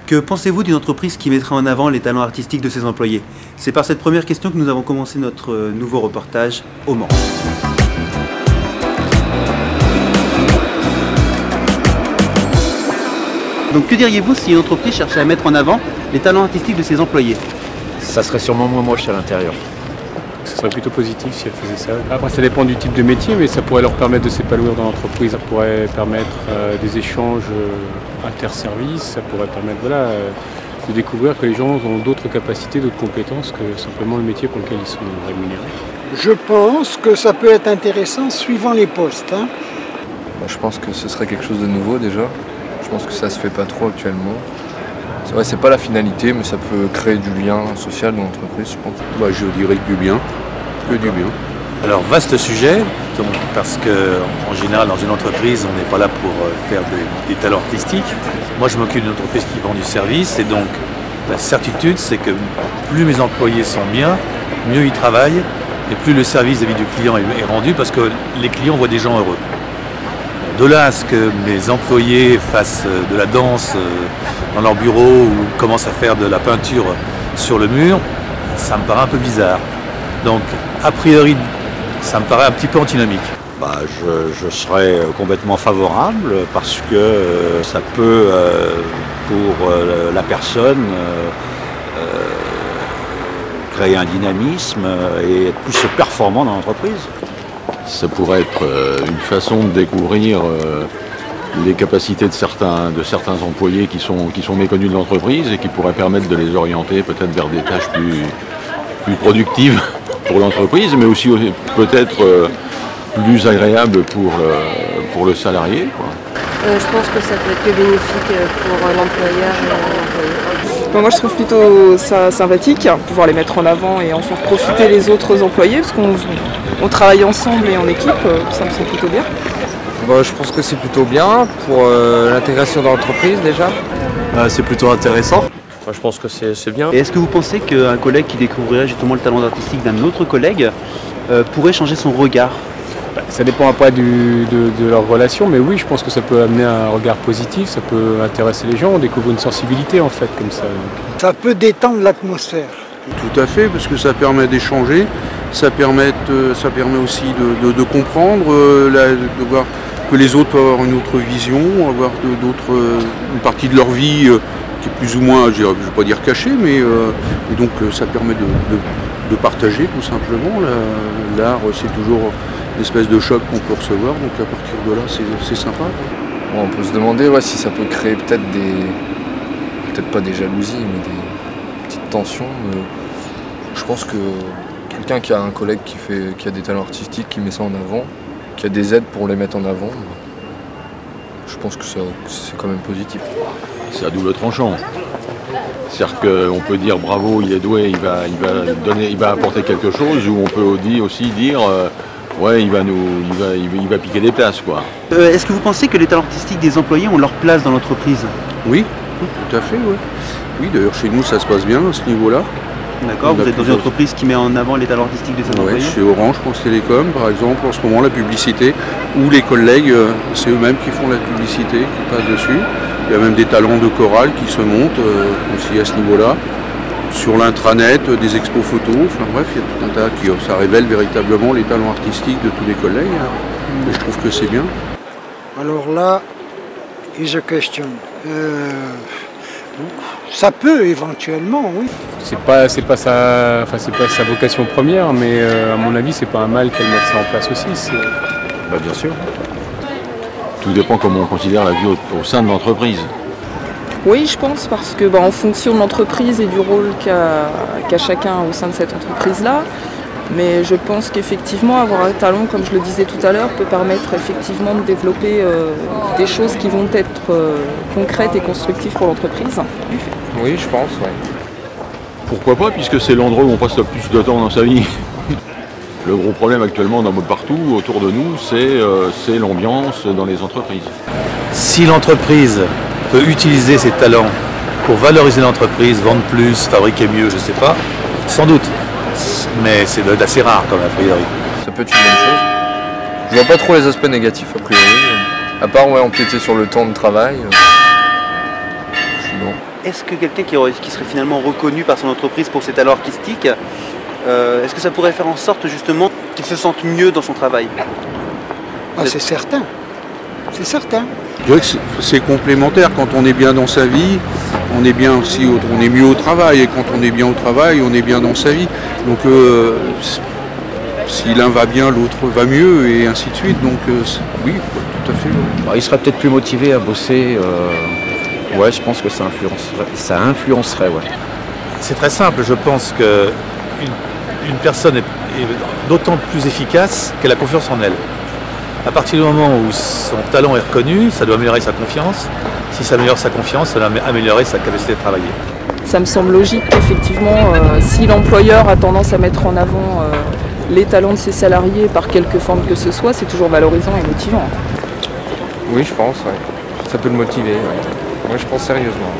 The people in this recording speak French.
Que pensez-vous d'une entreprise qui mettrait en avant les talents artistiques de ses employés? C'est par cette première question que nous avons commencé notre nouveau reportage au Mans. Donc que diriez-vous si une entreprise cherchait à mettre en avant les talents artistiques de ses employés? Ça serait sûrement moins moche à l'intérieur. Ce serait plutôt positif si elle faisait ça. Après, ça dépend du type de métier, mais ça pourrait leur permettre de s'épanouir dans l'entreprise. Ça pourrait permettre des échanges interservices. Ça pourrait permettre de découvrir que les gens ont d'autres capacités, d'autres compétences que simplement le métier pour lequel ils sont rémunérés. Je pense que ça peut être intéressant suivant les postes. Je pense que ce serait quelque chose de nouveau déjà. Je pense que ça se fait pas trop actuellement. C'est vrai, c'est pas la finalité, mais ça peut créer du lien social dans l'entreprise, je pense. Je dirais que du bien. Que du bien. Alors vaste sujet, donc, parce qu'en général dans une entreprise on n'est pas là pour faire des talents artistiques. Moi je m'occupe d'une entreprise qui vend du service et donc la certitude c'est que plus mes employés sont bien, mieux ils travaillent et plus le service vis-à-vis du client est rendu parce que les clients voient des gens heureux. De là à ce que mes employés fassent de la danse dans leur bureau ou commencent à faire de la peinture sur le mur, ça me paraît un peu bizarre. Donc, a priori, ça me paraît un petit peu antinomique. Je serais complètement favorable parce que ça peut, pour la personne, créer un dynamisme et être plus performant dans l'entreprise. Ça pourrait être une façon de découvrir les capacités de certains employés qui sont méconnus de l'entreprise et qui pourraient permettre de les orienter peut-être vers des tâches plus productives pour l'entreprise, mais aussi peut-être plus agréables pour le salarié, quoi. Je pense que ça peut être que bénéfique pour l'employeur et l'employé. Moi je trouve plutôt ça sympathique, pouvoir les mettre en avant et en faire profiter les autres employés, parce qu'on travaille ensemble et en équipe, ça me semble plutôt bien. Je pense que c'est plutôt bien pour l'intégration dans l'entreprise déjà. C'est plutôt intéressant. Je pense que c'est bien. Et est-ce que vous pensez qu'un collègue qui découvrirait justement le talent artistique d'un autre collègue pourrait changer son regard? Ça dépend après de leur relation, mais oui, je pense que ça peut amener un regard positif, ça peut intéresser les gens, on découvre une sensibilité en fait comme ça. Ça peut détendre l'atmosphère. Tout à fait, parce que ça permet d'échanger, ça permet aussi de comprendre, de voir que les autres peuvent avoir une autre vision, avoir une partie de leur vie qui est plus ou moins, je ne vais pas dire cachée, mais et donc ça permet de partager tout simplement. L'art, c'est toujours une espèce de choc qu'on peut recevoir, donc à partir de là, c'est sympa. On peut se demander si ça peut créer peut-être pas des jalousies, mais des petites tensions. Je pense que quelqu'un qui a un collègue qui a des talents artistiques, qui met ça en avant, qui a des aides pour les mettre en avant, je pense que c'est quand même positif. C'est à double tranchant. C'est-à-dire qu'on peut dire bravo, il est doué, il va apporter quelque chose, ou on peut aussi dire ouais, il va piquer des places, quoi. Est-ce que vous pensez que les talents artistiques des employés ont leur place dans l'entreprise? Oui, tout à fait, oui. Oui, d'ailleurs chez nous ça se passe bien à ce niveau-là. D'accord, vous êtes dans une entreprise qui met en avant les talents artistiques de ses employés? Oui, chez Orange, France Télécom, par exemple, en ce moment, la publicité, où les collègues, c'est eux-mêmes qui font la publicité, qui passent dessus. Il y a même des talents de chorale qui se montent aussi à ce niveau-là. Sur l'intranet, des expos photos, enfin bref, il y a tout un tas ça révèle véritablement les talents artistiques de tous les collègues. Et je trouve que c'est bien. Alors là, is a question. Ça peut éventuellement, oui. C'est pas sa vocation première, mais à mon avis, c'est pas un mal qu'elle mette ça en place aussi. Bien sûr. Tout dépend comment on considère la vie au sein de l'entreprise. Oui, je pense, parce que en fonction de l'entreprise et du rôle qu'a chacun au sein de cette entreprise-là, mais je pense qu'effectivement, avoir un talent, comme je le disais tout à l'heure, peut permettre effectivement de développer des choses qui vont être concrètes et constructives pour l'entreprise. Oui, je pense, oui. Pourquoi pas, puisque c'est l'endroit où on passe le plus de temps dans sa vie. Le gros problème actuellement partout autour de nous, c'est l'ambiance dans les entreprises. Si l'entreprise peut utiliser ses talents pour valoriser l'entreprise, vendre plus, fabriquer mieux, je ne sais pas, sans doute. Mais c'est assez rare quand même, a priori. Ça peut être une bonne chose. Je vois pas trop les aspects négatifs a priori. À part empiéter sur le temps de travail. Je suis bon. est-ce que quelqu'un qui serait finalement reconnu par son entreprise pour ses talents artistiques, est-ce que ça pourrait faire en sorte justement qu'il se sente mieux dans son travail? C'est certain. C'est certain. Je dirais que c'est complémentaire. Quand on est bien dans sa vie, on est bien aussi, on est mieux au travail. Et quand on est bien au travail, on est bien dans sa vie. Donc si l'un va bien, l'autre va mieux, et ainsi de suite. Donc oui, tout à fait. Il serait peut-être plus motivé à bosser. Ouais, je pense que ça influencerait. Ouais. C'est très simple, je pense qu'une personne est d'autant plus efficace qu'elle a confiance en elle. À partir du moment où son talent est reconnu, ça doit améliorer sa confiance. Si ça améliore sa confiance, ça doit améliorer sa capacité de travailler. Ça me semble logique qu'effectivement, si l'employeur a tendance à mettre en avant les talents de ses salariés par quelque forme que ce soit, c'est toujours valorisant et motivant. Oui, je pense, ouais. Ça peut le motiver. Ouais. Moi, je pense sérieusement.